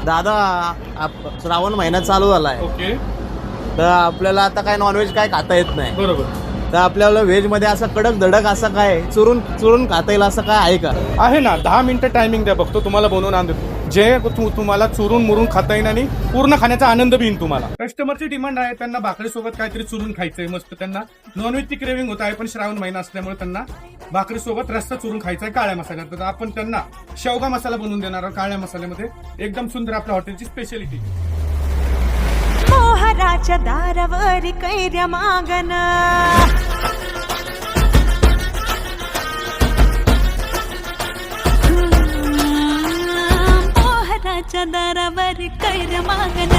दादा श्रावण महिना चालू झालाय. ओके. तर आपल्याला आता काय नॉनव्हेज काय खाता येत नाही. बरोबर. तर आपल्याला व्हेज मध्ये असं कडक धडक असं काय चुरून चुरून खाता येईल असं काय आहे का? आहे ना, 10 मिनिटं टायमिंग द्या, बघतो तुम्हाला बनवून आणतो. जे तुम्हाला चुरून मुरून खाता येईल आणि पूर्ण खाण्याचा आनंद बी येईल तुम्हाला. कस्टमरची डिमांड आहे, त्यांना भाकरीसोबत काहीतरी चुरून खायचंय मस्त. त्यांना नॉनव्हेजची क्रेविंग होत आहे, पण श्रावण महिना असल्यामुळे त्यांना भाकरीसोबत रस्सा चुरून खायचा आहे काळ्या मसाल्यात. तर आपण त्यांना शेवगा मसाला बनवून देणार आहोत काळ्या मसाल्यामध्ये. एकदम सुंदर आपल्या हॉटेलची स्पेशालिटी. मोहराच्या दारावरी कैऱ्या मागन, मोहराच्या दारावरी कैऱ्या मागन.